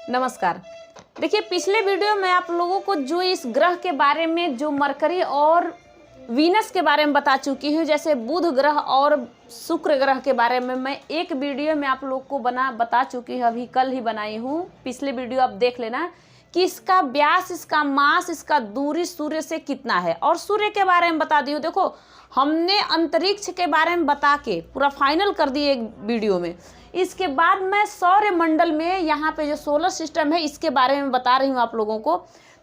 नमस्कार। देखिए, पिछले वीडियो में आप लोगों को जो इस ग्रह के बारे में, जो मरकरी और वीनस के बारे में बता चुकी हूँ, जैसे बुध ग्रह और शुक्र ग्रह के बारे में मैं एक वीडियो में आप लोग को बता चुकी हूँ, अभी कल ही बनाई हूँ। पिछले वीडियो आप देख लेना कि इसका व्यास, इसका मास, इसका दूरी सूर्य से कितना है, और सूर्य के बारे में बता दी हूँ। देखो, हमने अंतरिक्ष के बारे में बता के पूरा फाइनल कर दिए एक वीडियो में। इसके बाद मैं सौर मंडल में यहाँ पे जो सोलर सिस्टम है इसके बारे में बता रही हूँ आप लोगों को।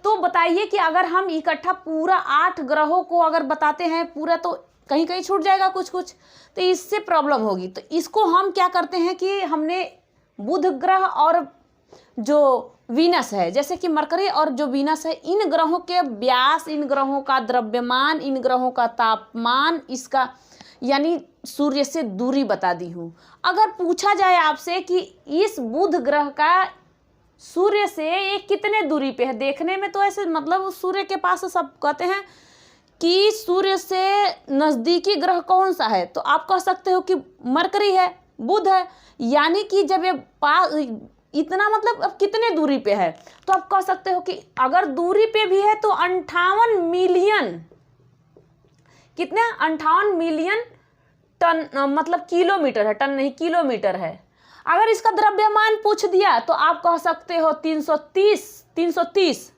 तो बताइए कि अगर हम इकट्ठा पूरा 8 ग्रहों को अगर बताते हैं पूरा, तो कहीं कहीं छूट जाएगा कुछ कुछ, तो इससे प्रॉब्लम होगी। तो इसको हम क्या करते हैं कि हमने बुध ग्रह और जो वीनस है, जैसे कि मरकरी और जो वीनस है, इन ग्रहों के व्यास, इन ग्रहों का द्रव्यमान, इन ग्रहों का तापमान, इसका यानी सूर्य से दूरी बता दी हूँ। अगर पूछा जाए आपसे कि इस बुध ग्रह का सूर्य से ये कितने दूरी पे है, देखने में तो ऐसे मतलब सूर्य के पास सब कहते हैं कि सूर्य से नज़दीकी ग्रह कौन सा है, तो आप कह सकते हो कि मरकरी है, बुध है। यानी कि जब ये पास इतना मतलब अब कितने दूरी पे है, तो आप कह सकते हो कि अगर दूरी पे भी है तो 58 मिलियन, कितने 58 मिलियन टन, मतलब किलोमीटर है, टन नहीं किलोमीटर है। अगर इसका द्रव्यमान पूछ दिया तो आप कह सकते हो 330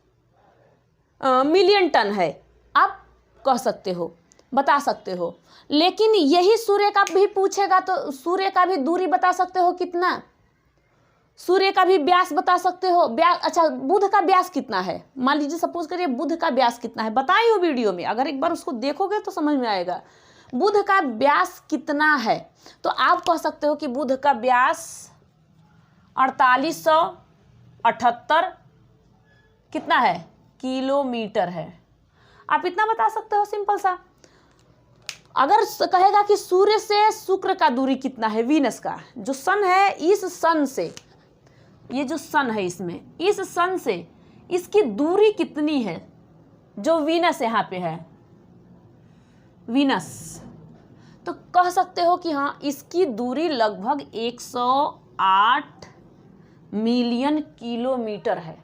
मिलियन टन है, आप कह सकते हो, बता सकते हो। लेकिन यही सूर्य का भी पूछेगा तो सूर्य का भी दूरी बता सकते हो कितना, सूर्य का भी व्यास बता सकते हो। व्यास, अच्छा, बुध का व्यास कितना है, मान लीजिए सपोज करिए बुध का व्यास कितना है, बताई हो वीडियो में, अगर एक बार उसको देखोगे तो समझ में आएगा बुध का व्यास कितना है। तो आप कह सकते हो कि बुध का व्यास 4878 कितना है, किलोमीटर है। आप इतना बता सकते हो, सिंपल सा। अगर कहेगा कि सूर्य से शुक्र का दूरी कितना है, वीनस का जो सन है, इस सन से, ये जो सन है इसमें, इस सन से इसकी दूरी कितनी है, जो वीनस यहाँ पे है, वीनस, तो कह सकते हो कि हाँ, इसकी दूरी लगभग 108 मिलियन किलोमीटर है,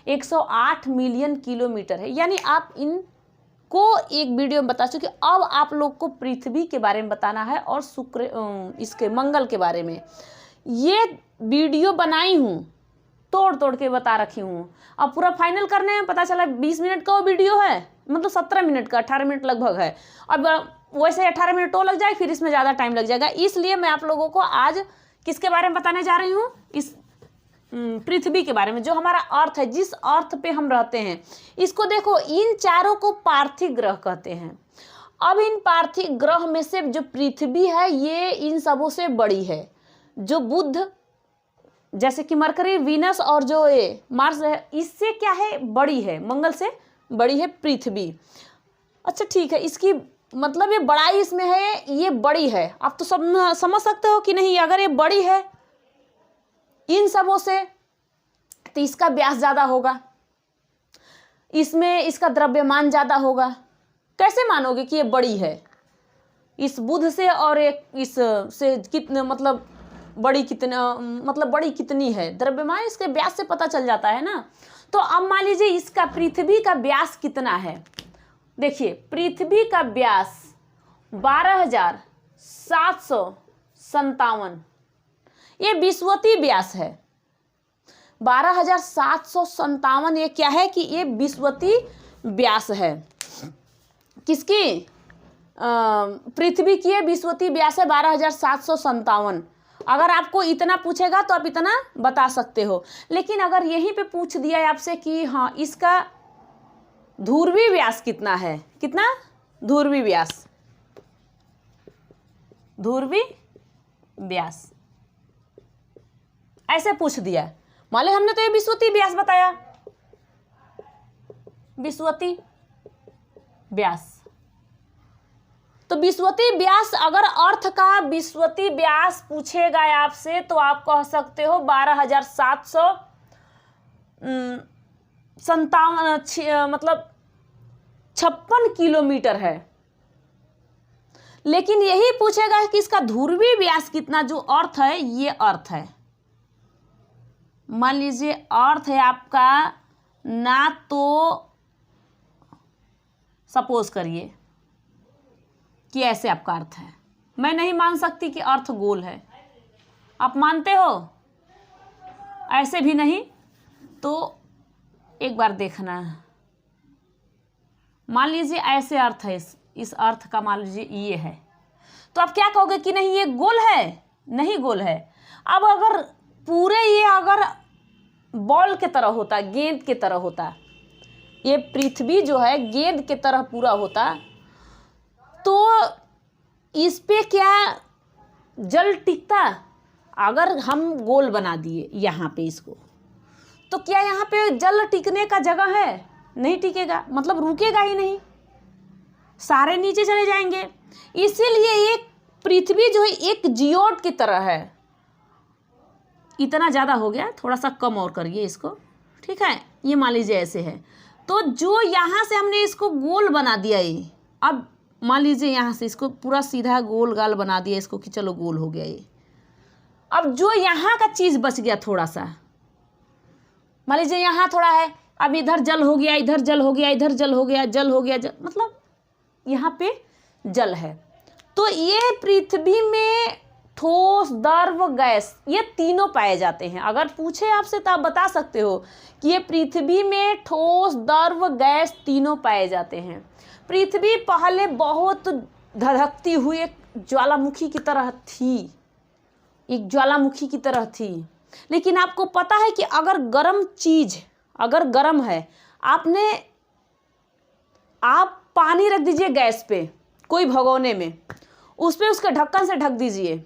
108 मिलियन किलोमीटर है। यानी आप इनको एक वीडियो में बता चुके। अब आप लोग को पृथ्वी के बारे में बताना है और शुक्र, इसके मंगल के बारे में। ये वीडियो बनाई हूँ, तोड़ तोड़ के बता रखी हूँ। अब पूरा फाइनल करने में पता चला 20 मिनट का वो वीडियो है, मतलब 17 मिनट का, 18 मिनट लगभग है। अब वैसे 18 मिनट तो लग जाए, फिर इसमें ज़्यादा टाइम लग जाएगा। इसलिए मैं आप लोगों को आज किसके बारे में बताने जा रही हूँ, इस पृथ्वी के बारे में, जो हमारा अर्थ है, जिस अर्थ पे हम रहते हैं। इसको देखो, इन चारों को पार्थिव ग्रह कहते हैं। अब इन पार्थिव ग्रह में से जो पृथ्वी है ये इन सबों से बड़ी है। जो बुध, जैसे कि मरकरी, वीनस और जो ये मार्स है, इससे क्या है, बड़ी है, मंगल से बड़ी है पृथ्वी। अच्छा ठीक है, इसकी मतलब ये बड़ाई इसमें है, ये बड़ी है। आप तो सब समझ सकते हो कि नहीं, अगर ये बड़ी है इन सबों से तो इसका व्यास ज़्यादा होगा, इसमें इसका द्रव्यमान ज़्यादा होगा। कैसे मानोगे कि ये बड़ी है इस बुध से, और एक इस से कितने, मतलब बड़ी कितना, मतलब बड़ी कितनी है, द्रव्यमान इसके व्यास से पता चल जाता है ना। तो अब मान लीजिए इसका पृथ्वी का व्यास कितना है। देखिए, पृथ्वी का व्यास 12,757, ये विषुवतीय व्यास है। 12,757 ये क्या है कि ये विषुवतीय व्यास है। किसकी, पृथ्वी की ये विषुवतीय व्यास है 12,757। अगर आपको इतना पूछेगा तो आप इतना बता सकते हो। लेकिन अगर यहीं पे पूछ दिया है आपसे कि हाँ, इसका ध्रुवीय व्यास कितना है, कितना ध्रुवीय व्यास, ध्रुवीय व्यास ऐसे पूछ दिया, मान लो हमने तो ये विषुवतीय व्यास बताया, विषुवतीय व्यास। तो विषुवतीय व्यास, अगर अर्थ का विषुवतीय व्यास पूछेगा आपसे तो आप कह सकते हो 12,757 मतलब 56 किलोमीटर है। लेकिन यही पूछेगा कि इसका ध्रुवीय व्यास कितना, जो अर्थ है, ये अर्थ है, मान लीजिए अर्थ है आपका, ना तो सपोज करिए कि ऐसे आपका अर्थ है, मैं नहीं मान सकती कि अर्थ गोल है, आप मानते हो? ऐसे भी नहीं। तो एक बार देखना, मान लीजिए ऐसे अर्थ है, इस अर्थ का मान लीजिए ये है, तो आप क्या कहोगे कि नहीं ये गोल है? नहीं गोल है। अब अगर पूरे ये अगर बॉल के तरह होता, गेंद के तरह होता, ये पृथ्वी जो है गेंद के तरह पूरा होता, तो इस पे क्या जल टिकता? अगर हम गोल बना दिए यहाँ पे इसको, तो क्या यहाँ पे जल टिकने का जगह है? नहीं टिकेगा, मतलब रुकेगा ही नहीं, सारे नीचे चले जाएंगे। इसीलिए एक पृथ्वी जो है एक जियोड की तरह है। इतना ज़्यादा हो गया, थोड़ा सा कम और करिए इसको, ठीक है। ये मान लीजिए ऐसे है, तो जो यहाँ से हमने इसको गोल बना दिया, ये अब मान लीजिए यहाँ से इसको पूरा सीधा गोल गाल बना दिया इसको कि चलो गोल हो गया ये। अब जो यहाँ का चीज़ बच गया थोड़ा सा, मान लीजिए यहाँ थोड़ा है, अब इधर जल हो गया, इधर जल हो गया, इधर जल हो गया, जल हो गया, जल, मतलब यहाँ पे जल है। तो ये पृथ्वी में ठोस, द्रव, गैस, ये तीनों पाए जाते हैं। अगर पूछे आपसे तो आप बता सकते हो कि ये पृथ्वी में ठोस, द्रव, गैस तीनों पाए जाते हैं। पृथ्वी पहले बहुत धधकती हुई एक ज्वालामुखी की तरह थी, एक ज्वालामुखी की तरह थी। लेकिन आपको पता है कि अगर गर्म चीज़ अगर गर्म है, आप पानी रख दीजिए गैस पे कोई भगोने में, उस पर उसके ढक्कन से ढक दीजिए,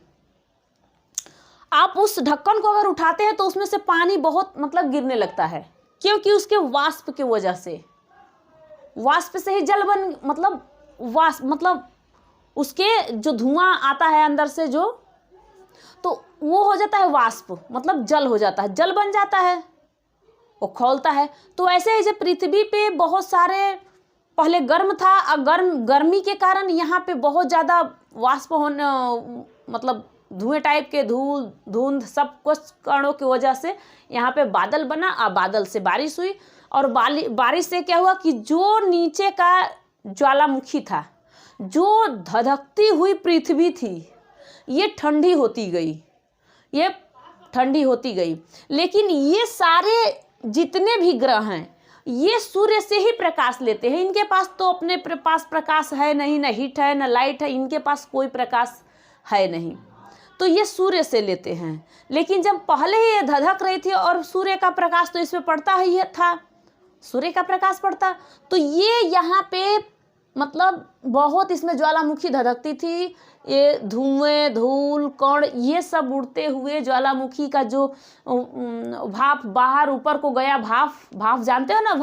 आप उस ढक्कन को अगर उठाते हैं तो उसमें से पानी बहुत मतलब गिरने लगता है, क्योंकि उसके वाष्प की वजह से, वाष्प से ही जल बन, मतलब वाष्प मतलब उसके जो धुआं आता है अंदर से जो, तो वो हो जाता है वाष्प, मतलब जल हो जाता है, जल बन जाता है, वो खौलता है। तो ऐसे ही जब पृथ्वी पे बहुत सारे पहले गर्म था, गर्मी के कारण यहाँ पे बहुत ज़्यादा वाष्प होने, मतलब धुएं टाइप के, धुंध सब कुछ कणों की वजह से यहाँ पे बादल बना, और बादल से बारिश हुई, और बारिश से क्या हुआ कि जो नीचे का ज्वालामुखी था, जो धधकती हुई पृथ्वी थी, ये ठंडी होती गई, ये ठंडी होती गई। लेकिन ये सारे जितने भी ग्रह हैं, ये सूर्य से ही प्रकाश लेते हैं। इनके पास तो अपने पास प्रकाश है नहीं, न हीट है न लाइट है, इनके पास कोई प्रकाश है नहीं, तो ये सूर्य से लेते हैं। लेकिन जब पहले ही ये धधक रही थी और सूर्य का प्रकाश तो इस पर पड़ता ही था, सूर्य का प्रकाश पड़ता, तो ये यहाँ पे मतलब बहुत इसमें ज्वालामुखी धधकती थी। ये धुएं, धूल, कण, ये सब उड़ते हुए ज्वालामुखी का जो भाप बाहर ऊपर को गया, भाप जानते हो ना,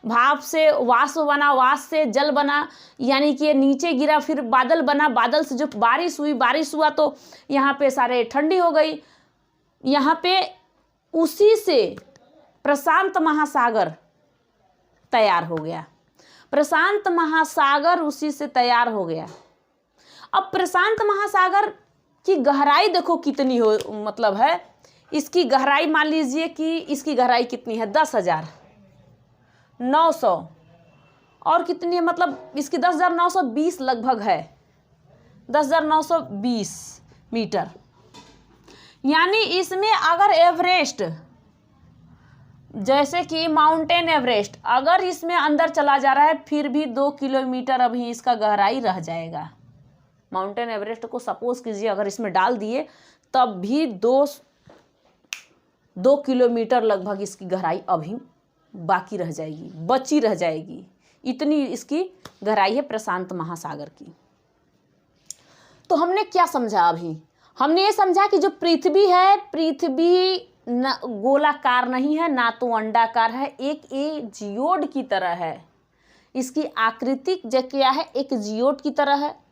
भाप से वाष्प बना, वाष्प से जल बना, यानी कि ये नीचे गिरा, फिर बादल बना, बादल से जो बारिश हुई, बारिश हुआ तो यहाँ पे सारे ठंडी हो गई। यहाँ पे उसी से प्रशांत महासागर तैयार हो गया, प्रशांत महासागर उसी से तैयार हो गया। अब प्रशांत महासागर की गहराई देखो कितनी हो, मतलब है इसकी गहराई, मान लीजिए कि इसकी गहराई कितनी है, 10,900, और कितनी है, मतलब इसकी 10,920 लगभग है, 10,920 मीटर। यानी इसमें अगर एवरेस्ट, जैसे कि माउंटेन एवरेस्ट, अगर इसमें अंदर चला जा रहा है, फिर भी 2 किलोमीटर अभी इसका गहराई रह जाएगा। माउंटेन एवरेस्ट को सपोज कीजिए अगर इसमें डाल दिए, तब भी 2 किलोमीटर लगभग इसकी गहराई अभी बाकी रह जाएगी, बची रह जाएगी, इतनी इसकी गहराई है प्रशांत महासागर की। तो हमने क्या समझा? अभी हमने ये समझा कि जो पृथ्वी है, पृथ्वी न गोलाकार नहीं है, ना तो अंडाकार है, एक जियोड की तरह है। इसकी आकृति जो क्या है, एक जियोड की तरह है।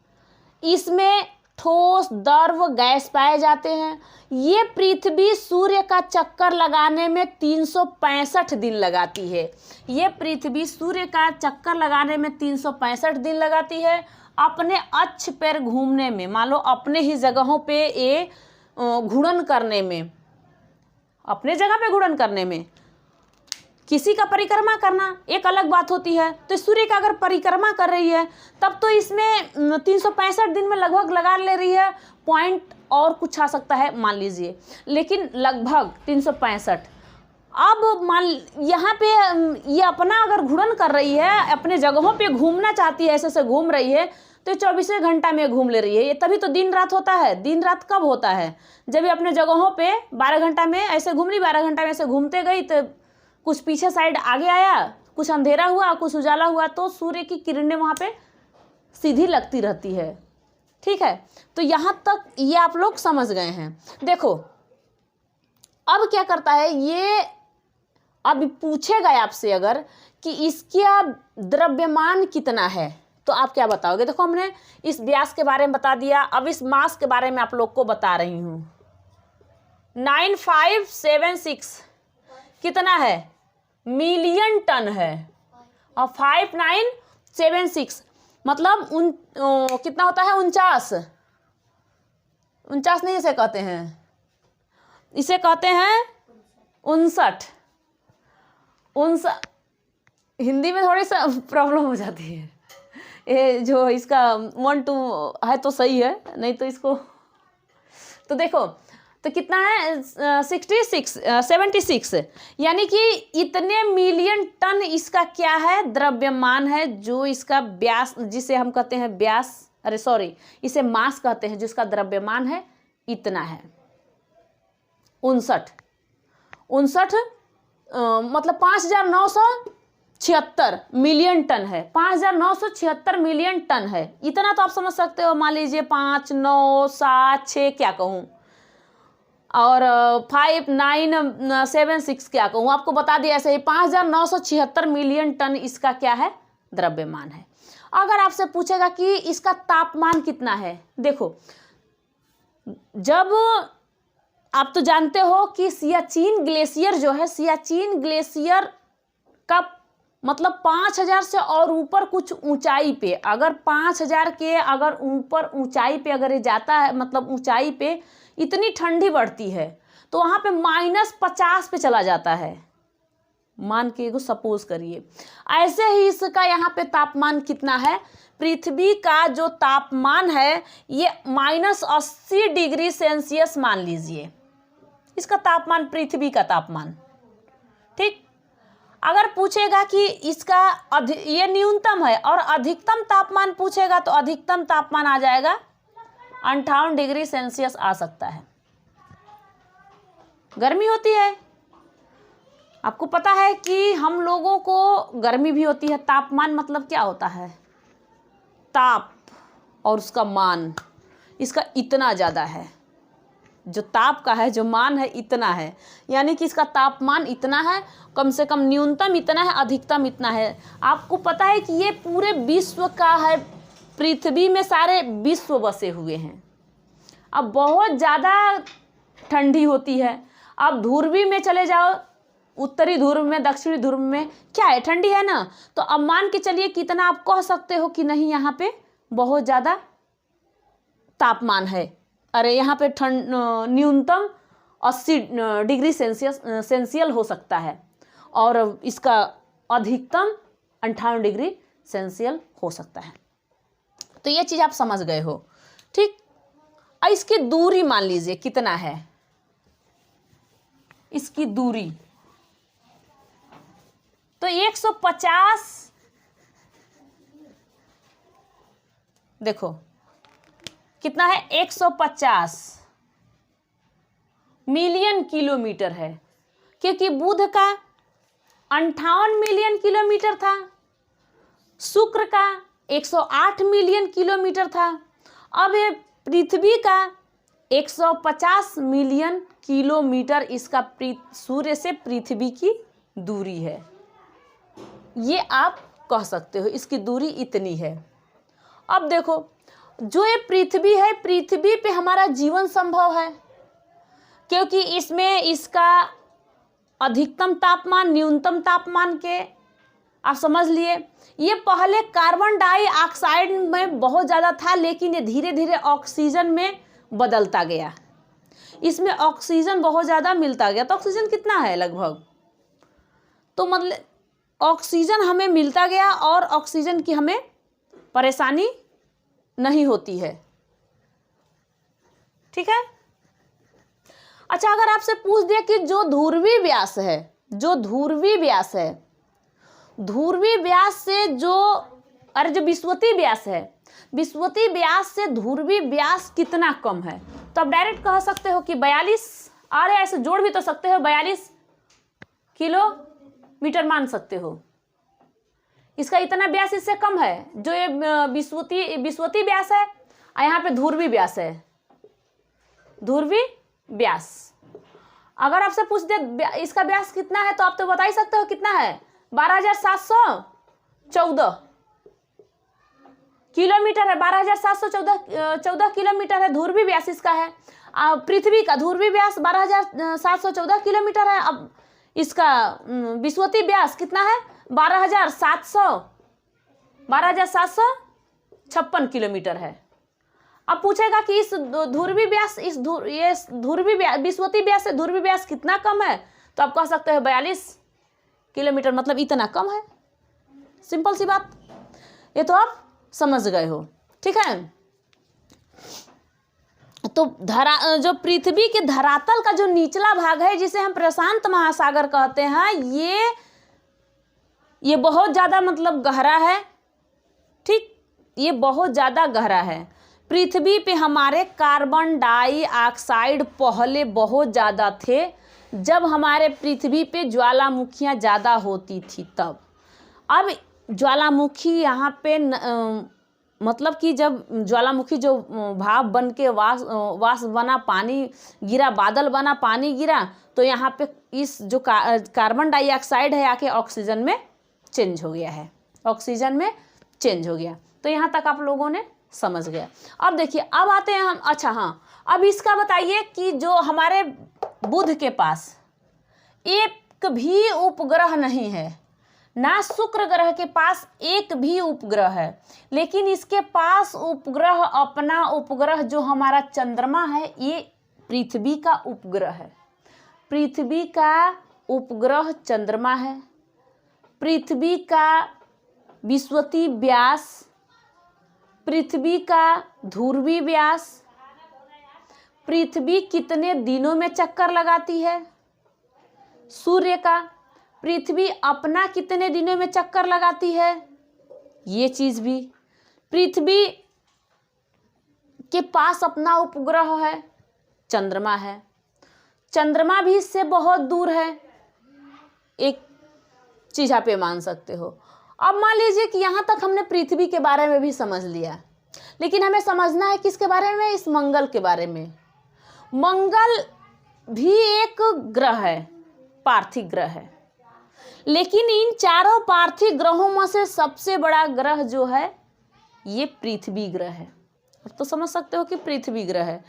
इसमें ठोस, द्रव, गैस पाए जाते हैं। ये पृथ्वी सूर्य का चक्कर लगाने में 365 दिन लगाती है। ये पृथ्वी सूर्य का चक्कर लगाने में 365 दिन लगाती है। अपने अक्ष पर घूमने में, मान लो अपने ही जगहों पे ये घूर्णन करने में अपने जगह पे घूर्णन करने में। किसी का परिक्रमा करना एक अलग बात होती है। तो सूर्य का अगर परिक्रमा कर रही है तब तो इसमें 365 दिन में लगभग लगा ले रही है, पॉइंट और कुछ आ सकता है मान लीजिए, लेकिन लगभग 365। अब मान यहाँ पे ये अपना अगर घूर्णन कर रही है, अपने जगहों पे घूमना चाहती है, ऐसे घूम रही है, तो 24वें घंटा में घूम ले रही है। ये तभी तो दिन रात होता है। दिन रात कब होता है? जब ये अपने जगहों पे 12 घंटा में ऐसे घूम रही, 12 घंटा में ऐसे घूमते गई, तो कुछ पीछे साइड आगे आया, कुछ अंधेरा हुआ, कुछ उजाला हुआ, तो सूर्य की किरणें वहाँ पे सीधी लगती रहती है। ठीक है, तो यहाँ तक ये आप लोग समझ गए हैं। देखो अब क्या करता है ये, अब पूछेगा आपसे अगर कि इसका द्रव्यमान कितना है, तो आप क्या बताओगे? देखो हमने इस व्यास के बारे में बता दिया, अब इस मास के बारे में आप लोग को बता रही हूँ। 9576 कितना है? मिलियन टन है। और 5976 मतलब कितना होता है? 49 नहीं इसे कहते हैं, इसे कहते हैं 59। हिंदी में थोड़ी सा प्रॉब्लम हो जाती है, ये जो इसका 1 2 है तो सही है, नहीं तो इसको तो देखो तो कितना है? 76 यानी कि इतने मिलियन टन इसका क्या है? द्रव्यमान है, जो इसका व्यास, जिसे हम कहते हैं व्यास, अरे सॉरी इसे मास कहते हैं, जिसका द्रव्यमान है इतना है 59 मतलब 5976 मिलियन टन है। 5976 मिलियन टन है। इतना तो आप समझ सकते हो, मान लीजिए 5 9 7 6 क्या कहूँ, और 5976 क्या कहूँ, आपको बता दिया ऐसे ही। 5976 मिलियन टन इसका क्या है? द्रव्यमान है। अगर आपसे पूछेगा कि इसका तापमान कितना है, देखो जब आप तो जानते हो कि सियाचिन ग्लेशियर जो है, सियाचिन ग्लेशियर का मतलब 5000 से और ऊपर कुछ ऊंचाई पे, अगर 5000 के अगर ऊपर ऊंचाई पे अगर ये जाता है, मतलब ऊंचाई पे इतनी ठंडी बढ़ती है तो वहाँ पे -50 पे चला जाता है, मान के सपोज करिए। ऐसे ही इसका यहाँ पे तापमान कितना है? पृथ्वी का जो तापमान है ये -80 डिग्री सेल्सियस मान लीजिए, इसका तापमान, पृथ्वी का तापमान। ठीक, अगर पूछेगा कि इसका ये न्यूनतम है और अधिकतम तापमान पूछेगा तो अधिकतम तापमान आ जाएगा 58 डिग्री सेल्सियस आ सकता है। गर्मी होती है, आपको पता है कि हम लोगों को गर्मी भी होती है। तापमान मतलब क्या होता है? ताप और उसका मान, इसका इतना ज़्यादा है, जो ताप का है, जो मान है इतना है, यानी कि इसका तापमान इतना है, कम से कम न्यूनतम इतना है, अधिकतम इतना है। आपको पता है कि ये पूरे विश्व का है, पृथ्वी में सारे विश्व बसे हुए हैं। अब बहुत ज़्यादा ठंडी होती है, अब ध्रुवी में चले जाओ, उत्तरी ध्रुव में, दक्षिणी ध्रुव में क्या है? ठंडी है ना। तो अब मान के चलिए कितना आप कह सकते हो कि नहीं यहाँ पे बहुत ज़्यादा तापमान है, अरे यहाँ पे न्यूनतम 80 डिग्री सेल्सियस हो सकता है और इसका अधिकतम 58 डिग्री सेल्सियस हो सकता है। तो ये चीज़ आप समझ गए हो। ठीक, और इसकी दूरी मान लीजिए कितना है? इसकी दूरी तो 150, देखो कितना है? 150 मिलियन किलोमीटर है, क्योंकि बुध का 58 मिलियन किलोमीटर था, शुक्र का 108 मिलियन किलोमीटर था, अब ये पृथ्वी का 150 मिलियन किलोमीटर इसका सूर्य से पृथ्वी की दूरी है। ये आप कह सकते हो इसकी दूरी इतनी है। अब देखो जो ये पृथ्वी है, पृथ्वी पे हमारा जीवन संभव है, क्योंकि इसमें इसका अधिकतम तापमान न्यूनतम तापमान के आप समझ लिए। ये पहले कार्बन डाइऑक्साइड में बहुत ज़्यादा था, लेकिन ये धीरे धीरे ऑक्सीजन में बदलता गया। इसमें ऑक्सीजन बहुत ज़्यादा मिलता गया। तो ऑक्सीजन कितना है लगभग, तो मतलब ऑक्सीजन हमें मिलता गया और ऑक्सीजन की हमें परेशानी नहीं होती है। ठीक है। अच्छा, अगर आपसे पूछ दिया कि जो ध्रुवीय व्यास है, जो ध्रुवीय व्यास है, ध्रुवीय व्यास से जो जो विषुवतीय व्यास है, विषुवतीय व्यास से ध्रुवीय व्यास कितना कम है, तो आप डायरेक्ट कह सकते हो कि 42, और ऐसे जोड़ भी तो सकते हो, 42 किलोमीटर मान सकते हो। इसका इतना व्यास इससे कम है, जो ये विषुवतीय व्यास है, और यहाँ पे ध्रुवीय व्यास है, ध्रुवीय व्यास। अगर आपसे पूछ दे इसका व्यास कितना है, तो आप तो बता ही सकते हो कितना है, 12,714 किलोमीटर है। 12,714 किलोमीटर है ध्रुवीय व्यास इसका है। पृथ्वी का ध्रुवीय व्यास 12,714 किलोमीटर है। अब इसका विषुवतीय व्यास कितना है, 12,756 किलोमीटर है। अब पूछेगा कि इस ध्रुवीय व्यास, ये ध्रुवीय विषुवतीय व्यास से ध्रुवीय व्यास कितना कम है, तो आप कह सकते हैं 42 किलोमीटर, मतलब इतना कम है। सिंपल सी बात, ये तो आप समझ गए हो। ठीक है। तो जो पृथ्वी के धरातल का जो निचला भाग है, जिसे हम प्रशांत महासागर कहते हैं, ये बहुत ज़्यादा मतलब गहरा है। ठीक, ये बहुत ज़्यादा गहरा है। पृथ्वी पे हमारे कार्बन डाइऑक्साइड पहले बहुत ज़्यादा थे, जब हमारे पृथ्वी पे ज्वालामुखियाँ ज़्यादा होती थी तब। अब ज्वालामुखी यहाँ पे मतलब कि जब ज्वालामुखी जो भाप बन के वाष्प बना, पानी गिरा, बादल बना, पानी गिरा, तो यहाँ पे इस जो कार्बन डाइऑक्साइड है आके ऑक्सीजन में चेंज हो गया है, ऑक्सीजन में चेंज हो गया। तो यहाँ तक आप लोगों ने समझ गया। अब देखिए, अब आते हैं हम, अच्छा हाँ, अब इसका बताइए कि जो हमारे बुध के पास एक भी उपग्रह नहीं है, ना शुक्र ग्रह के पास एक भी उपग्रह है, लेकिन इसके पास उपग्रह, अपना उपग्रह जो हमारा चंद्रमा है, ये पृथ्वी का उपग्रह है। पृथ्वी का उपग्रह चंद्रमा है। पृथ्वी का विषुवतीय व्यास, पृथ्वी का ध्रुवीय व्यास, पृथ्वी कितने दिनों में चक्कर लगाती है सूर्य का, पृथ्वी अपना कितने दिनों में चक्कर लगाती है, ये चीज़ भी। पृथ्वी के पास अपना उपग्रह है, चंद्रमा है। चंद्रमा भी इससे बहुत दूर है, एक चीज़ आप ये मान सकते हो। अब मान लीजिए कि यहाँ तक हमने पृथ्वी के बारे में भी समझ लिया, लेकिन हमें समझना है किसके बारे में, इस मंगल के बारे में। मंगल भी एक ग्रह है, पार्थिव ग्रह है, लेकिन इन चारों पार्थिव ग्रहों में से सबसे बड़ा ग्रह जो है ये पृथ्वी ग्रह है। तो समझ सकते हो कि पृथ्वी ग्रह है।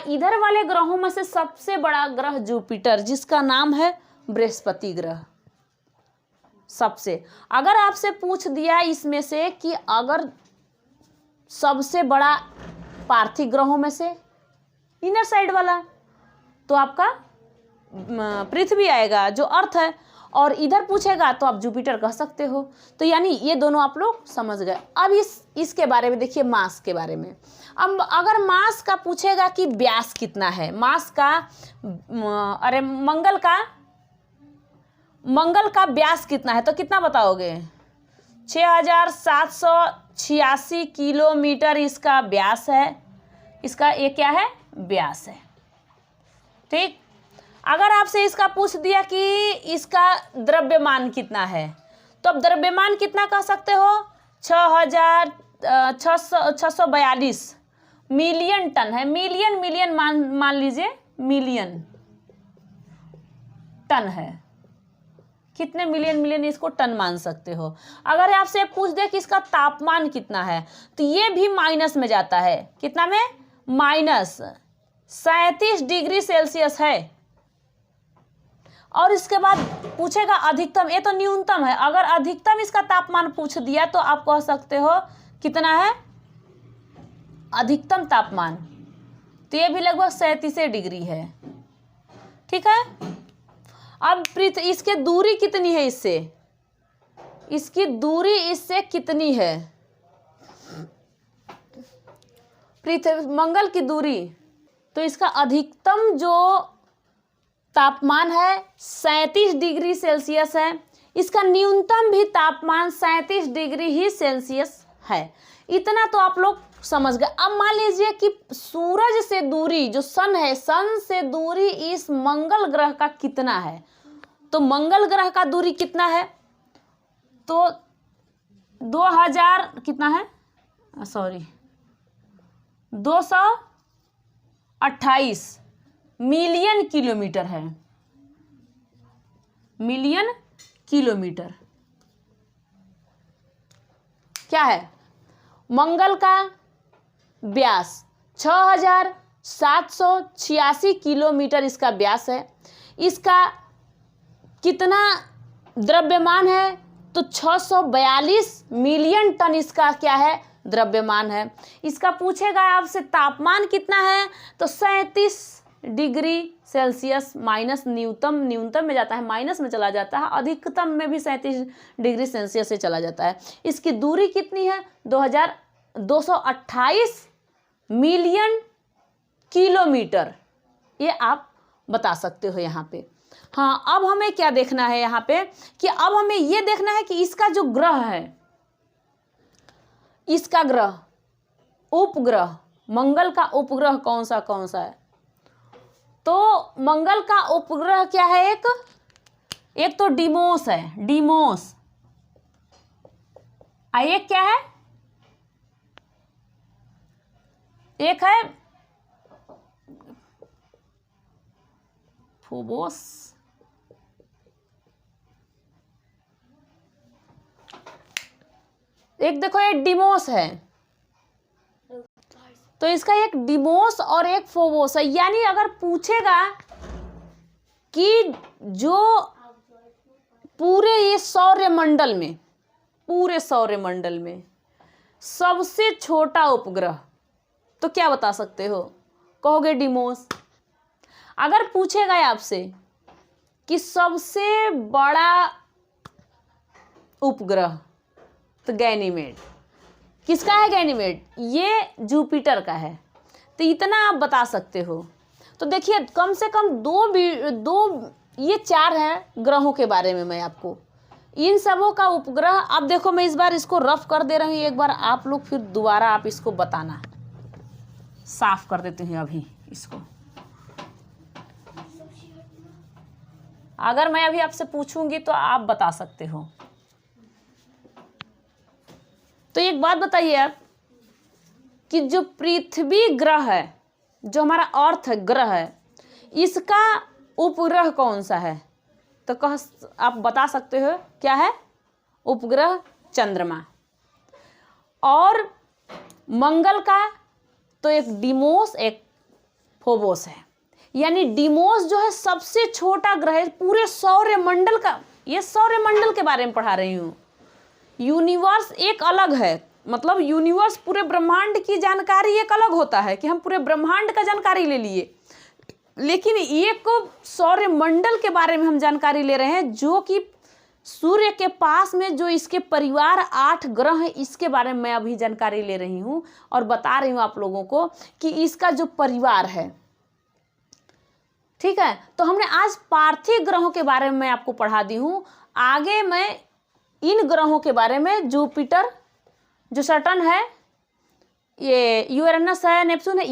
इधर वाले ग्रहों में से सबसे बड़ा ग्रह जुपिटर, जिसका नाम है बृहस्पति ग्रह। सबसे, अगर आपसे पूछ दिया इसमें से कि अगर सबसे बड़ा पार्थिव ग्रहों में से इनर साइड वाला, तो आपका पृथ्वी आएगा जो अर्थ है, और इधर पूछेगा तो आप जुपिटर कह सकते हो। तो यानी ये दोनों आप लोग समझ गए। अब इसके बारे में देखिए, मास के बारे में। अब अगर मास का पूछेगा कि व्यास कितना है, मास का, अरे मंगल का व्यास कितना है, तो कितना बताओगे, 6,786 किलोमीटर इसका व्यास है। इसका ये क्या है, व्यास है। ठीक। अगर आपसे इसका पूछ दिया कि इसका द्रव्यमान कितना है, तो अब द्रव्यमान कितना कह सकते हो, 6,642 मिलियन टन है। मिलियन मान लीजिए, मिलियन टन है। कितने मिलियन इसको टन मान सकते हो। अगर आपसे पूछ दे कि इसका तापमान कितना है, तो ये भी माइनस में जाता है। कितना में, -37 डिग्री सेल्सियस है। और इसके बाद पूछेगा अधिकतम, ये तो न्यूनतम है। अगर अधिकतम इसका तापमान पूछ दिया तो आप कह सकते हो कितना है अधिकतम तापमान, तो ये भी लगभग 37 डिग्री है। ठीक है, अब इसके दूरी कितनी है इससे, इसकी दूरी इससे कितनी है, पृथ्वी मंगल की दूरी, तो इसका अधिकतम जो तापमान है 37 डिग्री सेल्सियस है, इसका न्यूनतम भी तापमान 37 डिग्री ही सेल्सियस है। इतना तो आप लोग समझ गए। अब मान लीजिए कि सूरज से दूरी जो सन है, सन से दूरी इस मंगल ग्रह का कितना है, तो मंगल ग्रह का दूरी कितना है, तो 2000 कितना है, सॉरी 228 मिलियन किलोमीटर है, मिलियन किलोमीटर। क्या है, मंगल का व्यास 6786 किलोमीटर इसका व्यास है। इसका कितना द्रव्यमान है, तो 642 मिलियन टन इसका क्या है, द्रव्यमान है। इसका पूछेगा आपसे तापमान कितना है, तो 37 डिग्री सेल्सियस माइनस न्यूनतम में जाता है, माइनस में चला जाता है, अधिकतम में भी 37 डिग्री सेल्सियस से चला जाता है। इसकी दूरी कितनी है, 228 मिलियन किलोमीटर, ये आप बता सकते हो यहाँ पे। हाँ, अब हमें क्या देखना है यहाँ पे, कि अब हमें ये देखना है कि इसका जो ग्रह है, इसका ग्रह उपग्रह, मंगल का उपग्रह कौन सा है, तो मंगल का उपग्रह क्या है, एक तो डिमोस है, डिमोस, एक क्या है, एक है फोबोस, एक देखो ये डिमोस है, तो इसका एक डिमोस और एक फोबोस है। यानी अगर पूछेगा कि जो पूरे ये सौरमंडल में, पूरे सौरमंडल में सबसे छोटा उपग्रह, तो क्या बता सकते हो, कहोगे डिमोस। अगर पूछेगा आपसे कि सबसे बड़ा उपग्रह, तो गैनीमेड। किसका है गैनीमेड, ये जुपिटर का है। तो इतना आप बता सकते हो। तो देखिए कम से कम दो ये 4 हैं ग्रहों के बारे में मैं आपको, इन सबों का उपग्रह। अब देखो मैं इस बार इसको रफ कर दे रही हूँ, एक बार आप लोग फिर दोबारा आप इसको बताना। साफ कर देते हैं अभी इसको। अगर मैं अभी आपसे पूछूंगी तो आप बता सकते हो। तो एक बात बताइए आप कि जो पृथ्वी ग्रह है, जो हमारा अर्थ ग्रह है, इसका उपग्रह कौन सा है, तो आप बता सकते हो क्या है, उपग्रह चंद्रमा। और मंगल का तो एक डिमोस एक फोबोस है। यानी डिमोस जो है सबसे छोटा ग्रह है पूरे सौरमंडल का। ये सौरमंडल के बारे में पढ़ा रही हूँ। यूनिवर्स एक अलग है, मतलब यूनिवर्स पूरे ब्रह्मांड की जानकारी एक अलग होता है कि हम पूरे ब्रह्मांड का जानकारी ले लिए, लेकिन एक सौरमंडल के बारे में हम जानकारी ले रहे हैं, जो कि सूर्य के पास में जो इसके परिवार 8 ग्रह हैं, इसके बारे में मैं अभी जानकारी ले रही हूँ और बता रही हूँ आप लोगों को कि इसका जो परिवार है। ठीक है, तो हमने आज पार्थिव ग्रहों के बारे में मैं आपको पढ़ा दी हूँ। आगे मैं इन ग्रहों के बारे में, जुपिटर, जो सैटर्न है, ये यूरेनस है, नेपच्यून है,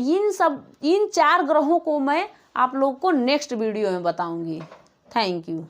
इन 4 ग्रहों को मैं आप लोगों को नेक्स्ट वीडियो में बताऊंगी। Thank you.